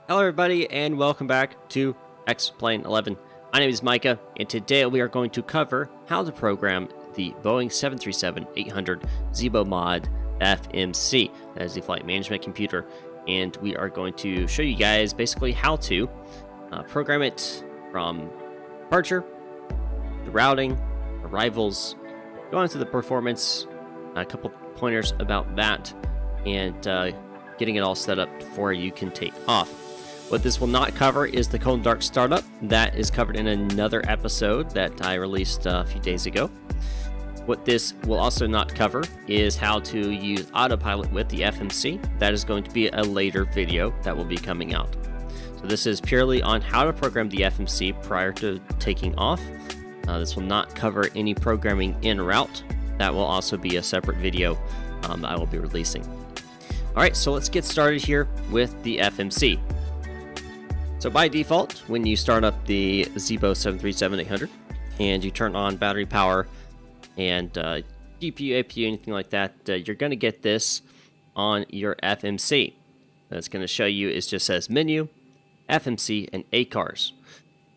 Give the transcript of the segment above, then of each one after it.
Hello everybody and welcome back to X-Plane 11. My name is Micah and today we are going to cover how to program the Boeing 737-800 Zibo Mod FMC. That is the flight management computer, and we are going to show you guys basically how to program it from departure, the routing, arrivals, go into the performance, a couple pointers about that, and getting it all set up before you can take off. What this will not cover is the cold and dark startup. That is covered in another episode that I released a few days ago. What this will also not cover is how to use autopilot with the FMC. That is going to be a later video that will be coming out. So this is purely on how to program the FMC prior to taking off. This will not cover any programming en route. That will also be a separate video I will be releasing. All right, so let's get started here with the FMC. So by default, when you start up the Zibo 737-800 and you turn on battery power and GPU, APU, anything like that, you're going to get this on your FMC. That's going to show you, it just says menu, FMC, and ACARS.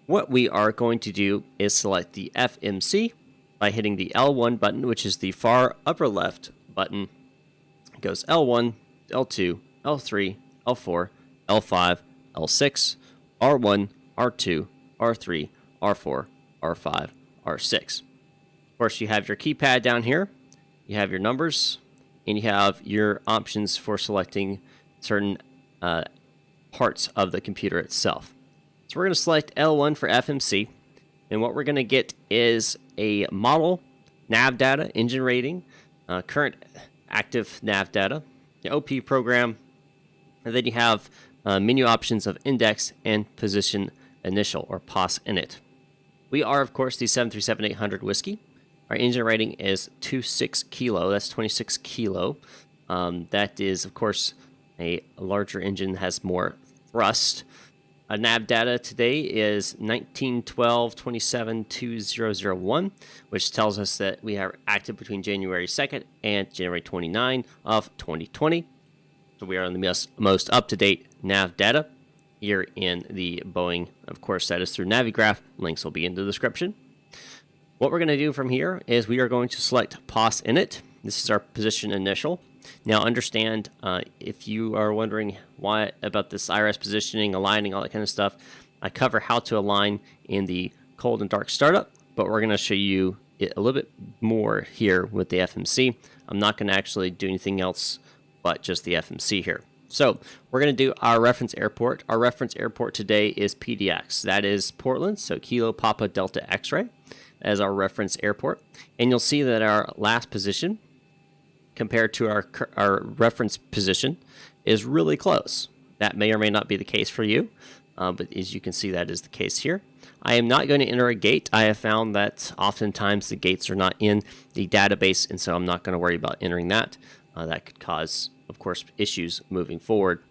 What we are going to do is select the FMC by hitting the L1 button, which is the far upper left button. It goes L1, L2, L3, L4, L5, L6, R1, R2, R3, R4, R5, R6. Of course, you have your keypad down here, you have your numbers, and you have your options for selecting certain parts of the computer itself. So we're going to select L1 for FMC, and what we're going to get is a model, nav data, engine rating, current active nav data, the OP program, and then you have menu options of index and position initial, or POS init. We are, of course, the 737-800 Whiskey. Our engine rating is 26 kilo. That's 26 kilo. That is, of course, a larger engine, has more thrust. Nav data today is 19/12/27/2001, which tells us that we are active between January 2nd and January 29 of 2020. So we are on the most up-to-date nav data here in the Boeing. Of course, that is through Navigraph. Links will be in the description. What we're going to do from here is we are going to select POS init. This is our position initial. Now understand, if you are wondering why about this IRS positioning, aligning, all that kind of stuff, I cover how to align in the cold and dark startup, but we're going to show you it a little bit more here with the FMC. I'm not going to actually do anything else but just the FMC here. So we're going to do our reference airport. Our reference airport today is PDX. That is Portland, so Kilo Papa Delta X-Ray as our reference airport. And you'll see that our last position compared to our reference position is really close. That may or may not be the case for you, but as you can see, that is the case here. I am not going to enter a gate. I have found that oftentimes the gates are not in the database, and so I'm not going to worry about entering that. That could cause, of course, issues moving forward.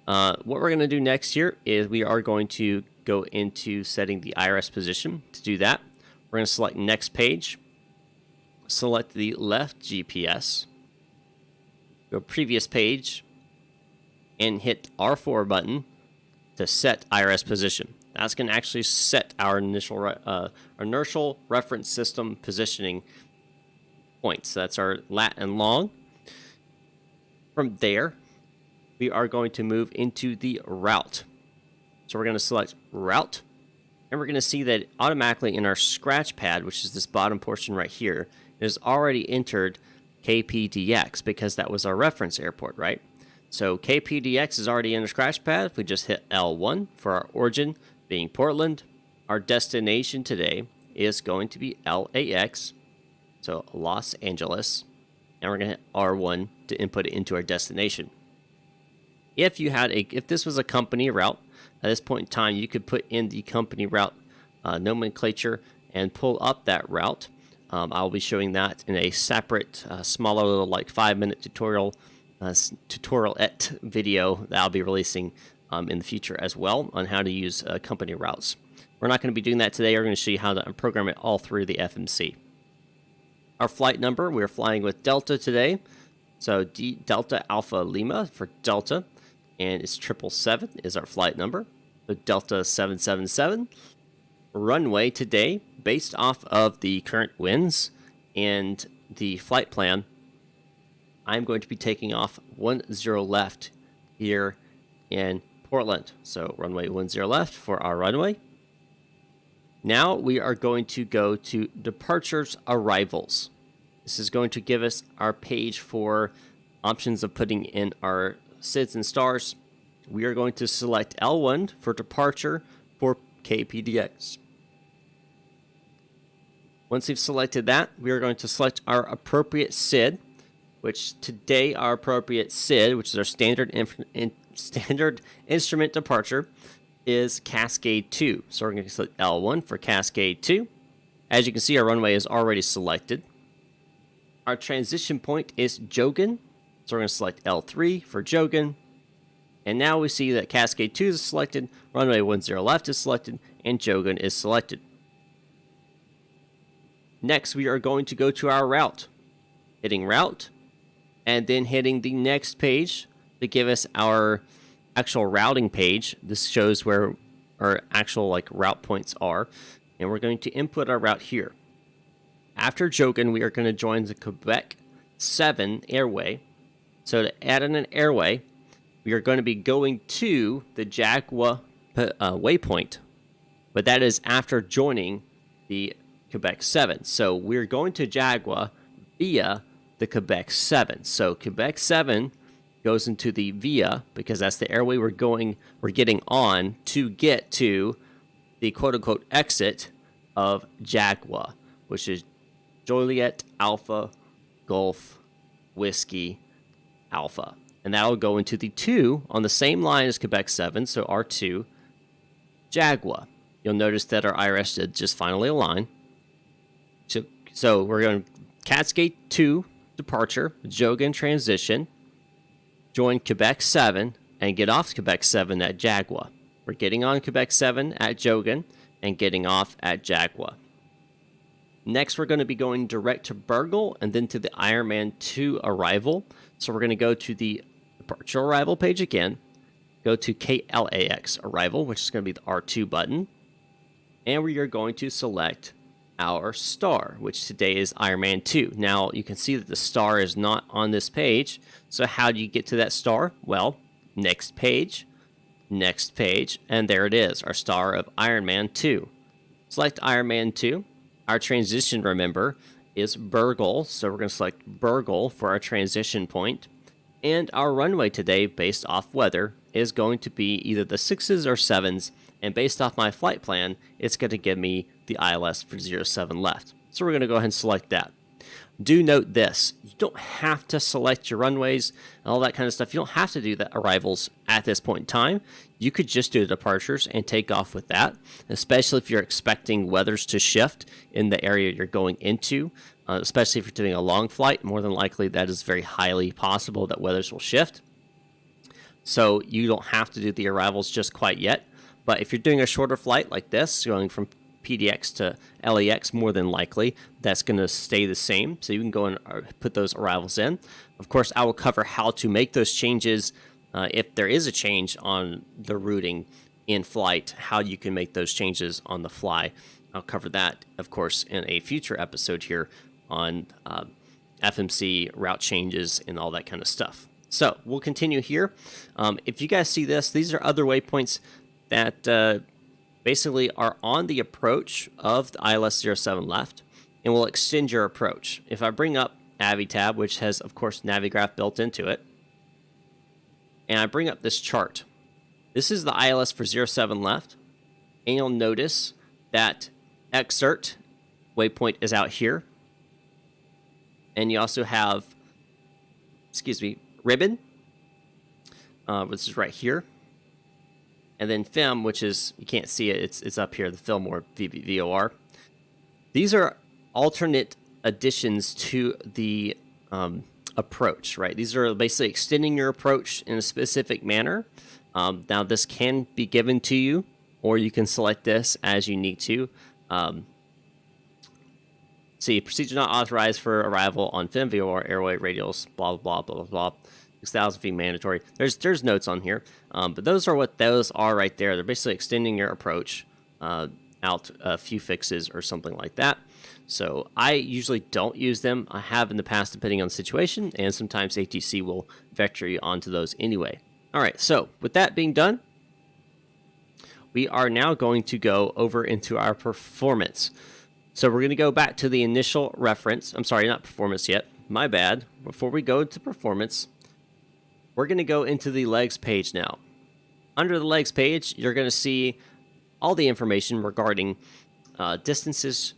What we're going to do next here is we are going to go into setting the IRS position. To do that, we're going to select next page, select the left GPS, go previous page, and hit R4 button to set IRS position. That's going to actually set our inertial reference system positioning points. That's our lat and long. From there, we are going to move into the route. So we're going to select route, and we're going to see that automatically in our scratch pad, which is this bottom portion right here, it has already entered KPDX because that was our reference airport, right? So KPDX is already in the scratch pad. If we just hit L1 for our origin being Portland, our destination today is going to be LAX, so Los Angeles. And we're going to hit R1 to input it into our destination. If this was a company route, at this point in time, you could put in the company route nomenclature and pull up that route. I'll be showing that in a separate, smaller little, like 5-minute tutorial-ette video that I'll be releasing in the future as well on how to use company routes. We're not going to be doing that today. We're going to show you how to program it all through the FMC. Our flight number, we're flying with Delta today. So Delta Alpha Lima for Delta. and it's 777 is our flight number. So Delta 777. Runway today, based off of the current winds and the flight plan, I'm going to be taking off 10 left here in Portland. So runway 10 left for our runway. Now we are going to go to departures arrivals. This is going to give us our page for options of putting in our SIDS and stars. We are going to select L1 for departure for KPDX. Once we've selected that, we are going to select our appropriate SID, which today our appropriate SID, which is our standard instrument departure, is Cascade 2. So we're going to select L1 for Cascade 2. As you can see, our runway is already selected. Our transition point is Jogan, so we're going to select L3 for Jogan. And now we see that Cascade 2 is selected, runway 10 left is selected, and Jogan is selected. Next, we are going to go to our route. Hitting route, and then hitting the next page to give us our actual routing page. This shows where our actual route points are, and we're going to input our route here. After Jogan, we are going to join the Quebec 7 airway. So to add in an airway, we are going to be going to the Jaguar waypoint, but that is after joining the Quebec 7. So we're going to Jaguar via the Quebec 7. So Quebec 7 goes into the via because that's the airway we're getting on to get to the quote-unquote exit of Jaguar, which is Joliet Alpha Golf Whiskey Alpha. And that'll go into the 2 on the same line as Quebec 7, so R2 Jaguar. You'll notice that our IRS did just finally align. So we're going to Cascade 2 departure, Jogan transition, join Quebec 7, and get off Quebec 7 at Jaguar. We're getting on Quebec 7 at Jogan and getting off at Jaguar. Next, we're going to be going direct to Burgle and then to the Ironman 2 arrival. So we're going to go to the departure arrival page again, go to KLAX arrival, which is going to be the R2 button, and we are going to select our star, which today is Ironman 2. Now, you can see that the star is not on this page. So how do you get to that star? Well, next page, and there it is, our star of Ironman 2. Select Ironman 2. Our transition, remember, is Burgle, so we're going to select Burgle for our transition point. And our runway today, based off weather, is going to be either the 6s or 7s, and based off my flight plan, it's going to give me the ILS for 07 left. So we're going to go ahead and select that. Do note this, you don't have to select your runways and all that kind of stuff. You don't have to do the arrivals at this point in time. You could just do the departures and take off with that, especially if you're expecting weathers to shift in the area you're going into, especially if you're doing a long flight. More than likely, that is very highly possible that weathers will shift. So you don't have to do the arrivals just quite yet. But if you're doing a shorter flight like this, going from PDX to LAX, more than likely that's going to stay the same, so you can go and put those arrivals in. Of course, I will cover how to make those changes if there is a change on the routing in flight, how you can make those changes on the fly. I'll cover that, of course, in a future episode here on FMC route changes and all that kind of stuff. So we'll continue here. If you guys see this, these are other waypoints that basically are on the approach of the ILS 07 left and will extend your approach. If I bring up AviTab, which has, of course, Navigraph built into it, and I bring up this chart, this is the ILS for 07 left, and you'll notice that Exert waypoint is out here, and you also have, Ribbon, which is right here. And then FIM, which is, you can't see it, it's up here, the Fillmore VOR. These are alternate additions to the approach, right? These are basically extending your approach in a specific manner. Now, this can be given to you, or you can select this as you need to. See, procedure not authorized for arrival on FIM VOR airway radials, blah, blah, blah, blah, blah. 6,000 feet mandatory. There's notes on here, but those are what those are right there. They're basically extending your approach out a few fixes or something like that. So I usually don't use them. I have in the past, depending on the situation, and sometimes ATC will vector you onto those anyway. All right, so with that being done, we are now going to go over into our performance. So we're going to go back to the initial reference. I'm sorry, not performance yet. My bad. Before we go into performance, we're going to go into the legs page now. Under the legs page, you're going to see all the information regarding distances,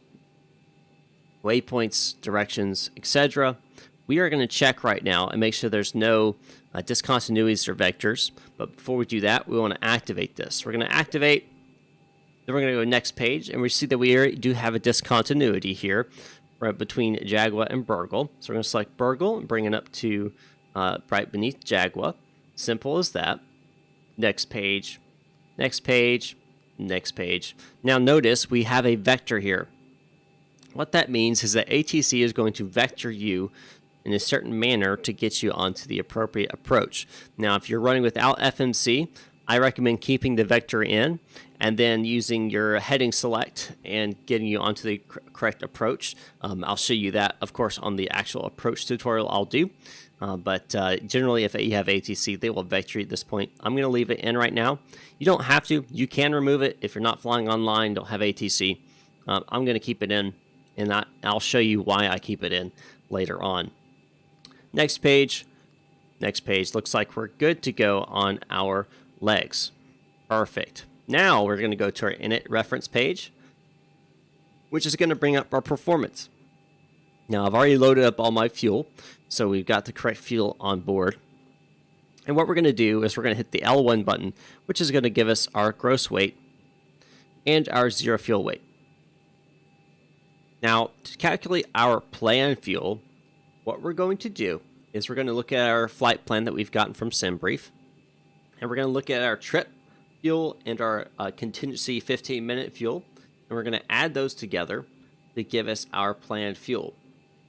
waypoints, directions, etc. We are going to check right now and make sure there's no discontinuities or vectors. But before we do that, we want to activate this. We're going to activate, then we're going to go next page, and we see that we do have a discontinuity here right between Jaguar and Burgle. So we're going to select Burgle and bring it up to right beneath Jaguar. Simple as that. Next page, next page, next page. Now notice we have a vector here. What that means is that ATC is going to vector you in a certain manner to get you onto the appropriate approach. Now, if you're running without FMC, I recommend keeping the vector in and then using your heading select and getting you onto the correct approach. I'll show you that, of course, on the actual approach tutorial I'll do. But generally, if you have ATC, they will vector you at this point. I'm going to leave it in right now. You don't have to. You can remove it if you're not flying online, don't have ATC. I'm going to keep it in, and I'll show you why I keep it in later on. Next page. Next page. Looks like we're good to go on our legs. Perfect. Now we're going to go to our init reference page, which is going to bring up our performance. Now I've already loaded up all my fuel, so we've got the correct fuel on board. And what we're going to do is we're going to hit the L1 button, which is going to give us our gross weight and our zero fuel weight. Now, to calculate our planned fuel, what we're going to do is we're going to look at our flight plan that we've gotten from SimBrief, and we're going to look at our trip fuel and our contingency 15-minute fuel, and we're going to add those together to give us our planned fuel,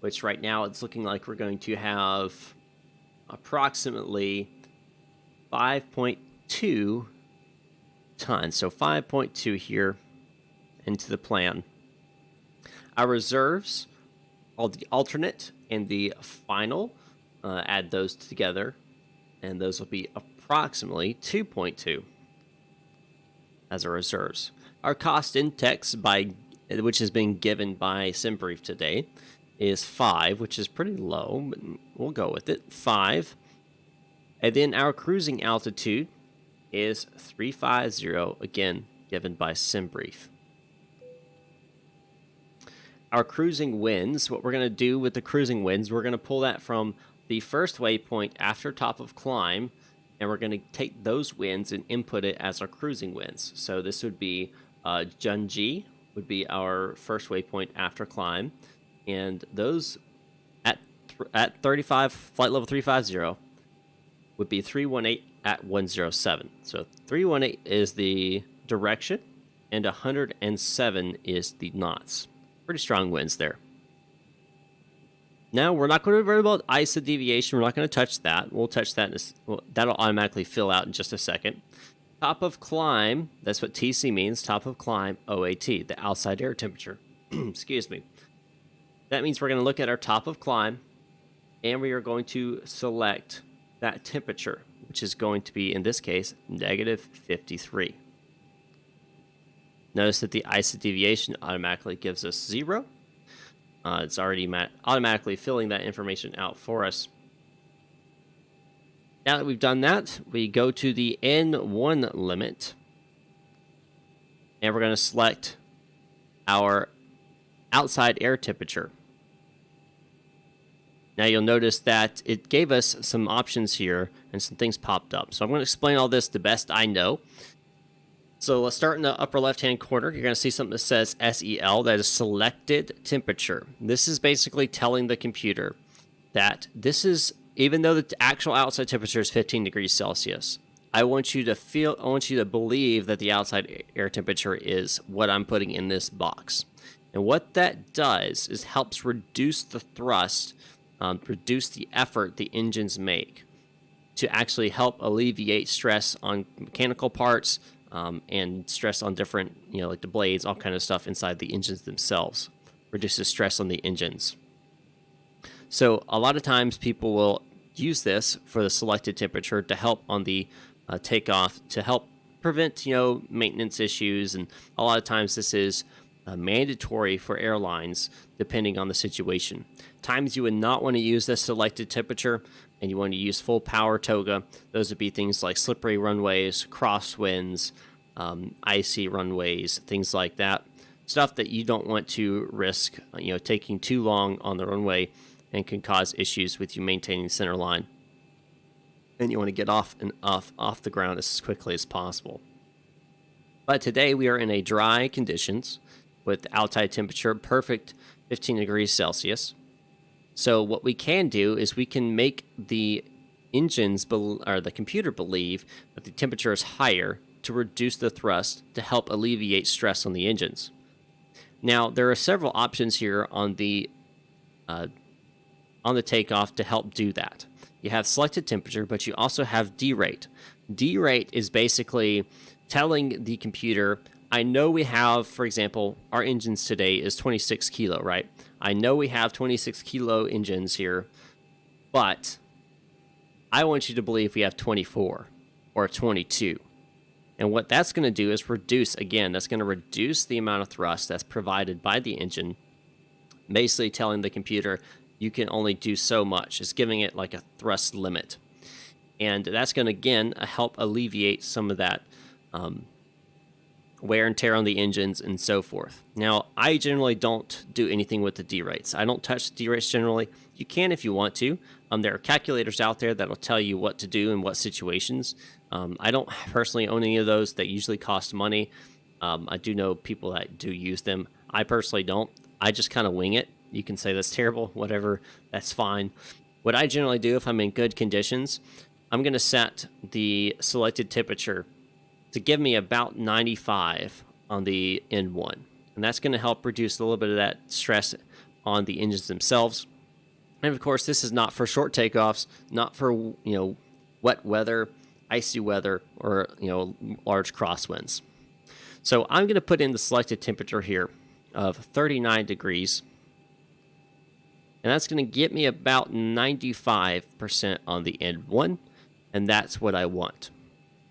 which right now it's looking like we're going to have approximately 5.2 tons. So 5.2 here into the plan. Our reserves, all the alternate and the final, add those together, and those will be approximately 2.2 as our reserves. Our cost index, which has been given by SimBrief today, is 5, which is pretty low, but we'll go with it, 5. And then our cruising altitude is 350, again, given by SimBrief. Our cruising winds, what we're going to do with the cruising winds, we're going to pull that from the first waypoint after top of climb, and we're going to take those winds and input it as our cruising winds. So this would be Junji would be our first waypoint after climb, and those at 35 flight level 350 would be 318 at 107. So 318 is the direction, and 107 is the knots. Pretty strong winds there. Now, we're not going to worry about ISA deviation. We're not going to touch that. We'll touch that. That'll automatically fill out in just a second. Top of climb, that's what TC means. Top of climb, OAT, the outside air temperature. Excuse me. That means we're going to look at our top of climb, and we are going to select that temperature, which is going to be, in this case, negative 53. Notice that the ISA deviation automatically gives us 0. It's already automatically filling that information out for us. Now that we've done that, we go to the N1 limit, and we're going to select our outside air temperature. Now you'll notice that it gave us some options here, and some things popped up. So I'm going to explain all this the best I know. So let's start in the upper left-hand corner. You're going to see something that says SEL, that is selected temperature. This is basically telling the computer that this is, even though the actual outside temperature is 15 degrees Celsius, I want you to believe that the outside air temperature is what I'm putting in this box. And what that does is helps reduce the thrust, reduce the effort the engines make. to actually help alleviate stress on mechanical parts and stress on different, like the blades, all kind of stuff inside the engines themselves. Reduces stress on the engines. So a lot of times people will use this for the selected temperature to help on the takeoff, to help prevent, maintenance issues. And a lot of times this is mandatory for airlines depending on the situation. Times you would not want to use this selected temperature and you want to use full power toga. Those would be things like slippery runways, crosswinds, icy runways, things like that. Stuff that you don't want to risk, taking too long on the runway and can cause issues with you maintaining center line. And you want to get off the ground as quickly as possible. But today we are in a dry conditions with outside temperature perfect 15 degrees Celsius. So what we can do is we can make the engines or the computer believe that the temperature is higher to reduce the thrust to help alleviate stress on the engines. Now there are several options here on the takeoff to help do that. You have selected temperature, but you also have derate. Derate is basically telling the computer, I know we have, for example, our engines today is 26 kilo, right? I know we have 26 kilo engines here, but I want you to believe we have 24 or 22. And what that's going to do is that's going to reduce the amount of thrust that's provided by the engine, basically telling the computer you can only do so much. It's giving it like a thrust limit. And that's going to, again, help alleviate some of that wear and tear on the engines and so forth. Now, I generally don't do anything with the derates. I don't touch the derates generally. You can if you want to. There are calculators out there that will tell you what to do in what situations. I don't personally own any of those. They usually cost money. I do know people that do use them. I personally don't. I just kind of wing it. You can say that's terrible, whatever, that's fine. What I generally do if I'm in good conditions, I'm going to set the selected temperature to give me about 95 on the N1. And that's going to help reduce a little bit of that stress on the engines themselves. And of course, this is not for short takeoffs, not for, wet weather, icy weather, or, large crosswinds. So I'm going to put in the selected temperature here of 39 degrees. And that's going to get me about 95% on the N1, and that's what I want.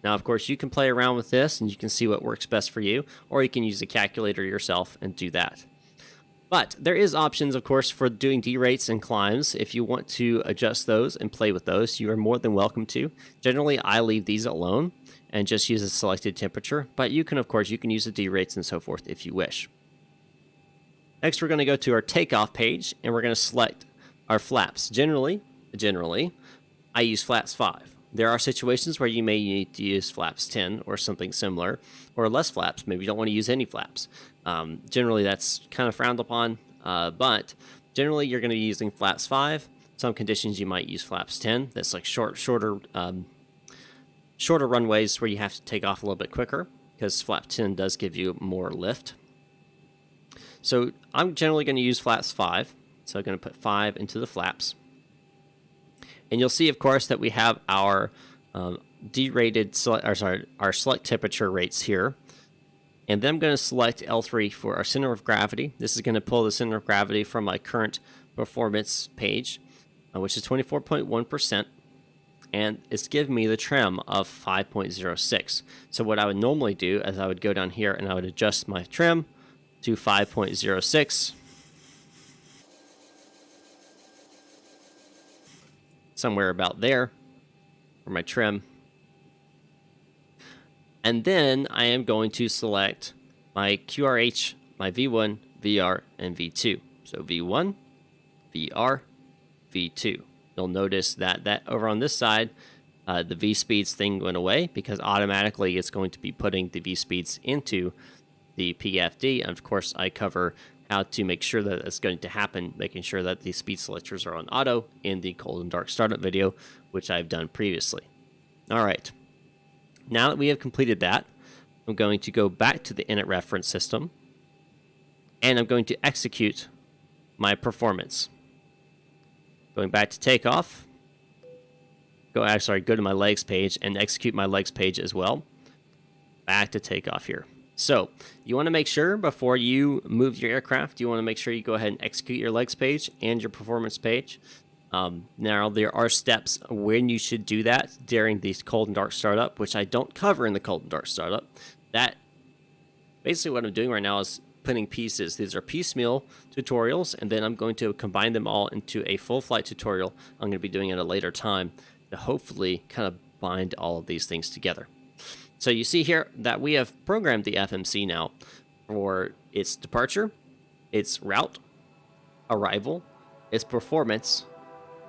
Now, of course, you can play around with this, and you can see what works best for you, or you can use a calculator yourself and do that. But there is options, of course, for doing derates and climbs. If you want to adjust those and play with those, you are more than welcome to. Generally, I leave these alone and just use a selected temperature, but you can, of course, use the derates and so forth if you wish. Next, we're going to go to our takeoff page, and we're going to select our flaps. Generally, I use flaps 5. There are situations where you may need to use flaps 10 or something similar, or less flaps. Maybe you don't want to use any flaps. Generally, that's kind of frowned upon, but generally, you're going to be using flaps 5. Some conditions, you might use flaps 10. That's like shorter runways where you have to take off a little bit quicker, because flap 10 does give you more lift. So I'm generally going to use flaps 5. So I'm going to put 5 into the flaps. And you'll see, of course, that we have our our select temperature rates here. And then I'm going to select L3 for our center of gravity. This is going to pull the center of gravity from my current performance page, which is 24.1%. And it's giving me the trim of 5.06. So what I would normally do is I would go down here and I would adjust my trim to 5.06. Somewhere about there for my trim. And then I am going to select my QRH, my V1, VR, and V2. So V1, VR, V2. You'll notice that over on this side, the V-speeds thing went away because automatically it's going to be putting the V-speeds into the PFD. And of course, I cover how to make sure that it's going to happen, making sure that the speed selectors are on auto in the cold and dark startup video, which I've done previously. All right. Now that we have completed that, I'm going to go back to the init reference system, and I'm going to execute my performance. Going back to takeoff, go to my legs page and execute my legs page as well. Back to takeoff here. So you want to make sure before you move your aircraft, you want to make sure you go ahead and execute your legs page and your performance page. Now, there are steps when you should do that during the cold and dark startup, which I don't cover in the cold and dark startup. That basically what I'm doing right now is putting pieces. These are piecemeal tutorials, and then I'm going to combine them all into a full flight tutorial I'm going to be doing at a later time to hopefully kind of bind all of these things together. So you see here that we have programmed the FMC now for its departure, its route, arrival, its performance,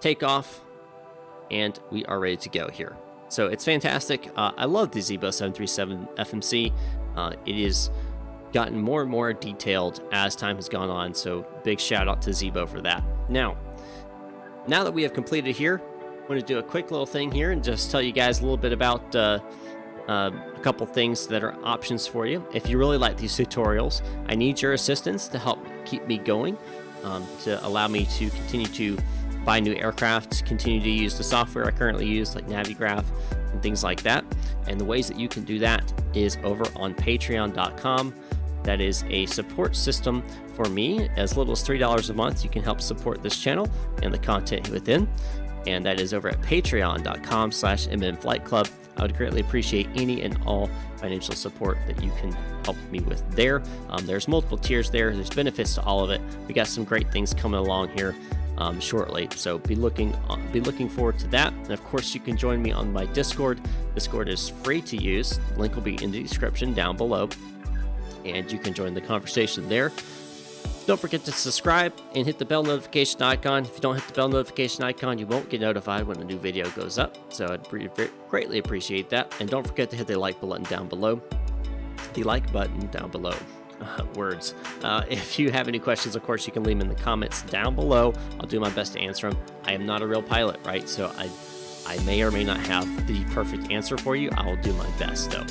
takeoff, and we are ready to go here. So it's fantastic. I love the Zibo 737 FMC. It is gotten more and more detailed as time has gone on, so big shout out to Zibo for that. Now that we have completed here, I'm going to do a quick little thing here and just tell you guys a little bit about a couple things that are options for you. If you really like these tutorials, I need your assistance to help keep me going, to allow me to continue to buy new aircraft, continue to use the software I currently use like Navigraph and things like that. And the ways that you can do that is over on patreon.com. That is a support system for me. As little as $3 a month, you can help support this channel and the content within. And that is over at patreon.com/mmflightclub. I would greatly appreciate any and all financial support that you can help me with there. There's multiple tiers there. There's benefits to all of it. We got some great things coming along here shortly, so be looking forward to that. And of course, you can join me on my Discord. Discord is free to use. The link will be in the description down below, and you can join the conversation there. Don't forget to subscribe and hit the bell notification icon. If you don't hit the bell notification icon, you won't get notified when a new video goes up, so I'd greatly appreciate that. And don't forget to hit the like button down below. The like button down below. Words. If you have any questions, of course, you can leave them in the comments down below. I'll do my best to answer them. I am not a real pilot, right? So I may or may not have the perfect answer for you. I will do my best, though.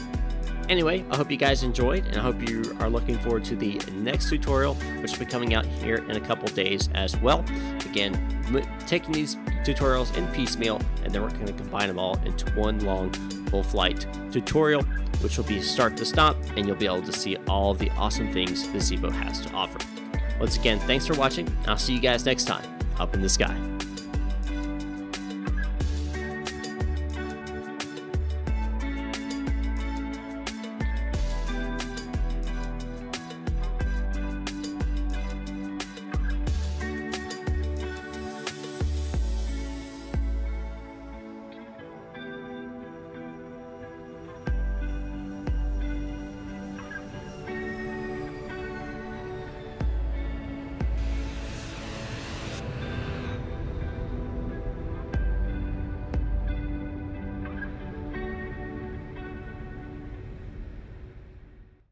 Anyway, I hope you guys enjoyed, and I hope you are looking forward to the next tutorial, which will be coming out here in a couple days as well. Again, taking these tutorials in piecemeal, and then we're going to combine them all into one long full flight tutorial, which will be start to stop, and you'll be able to see all the awesome things the Zibo has to offer. Once again, thanks for watching. I'll see you guys next time up in the sky.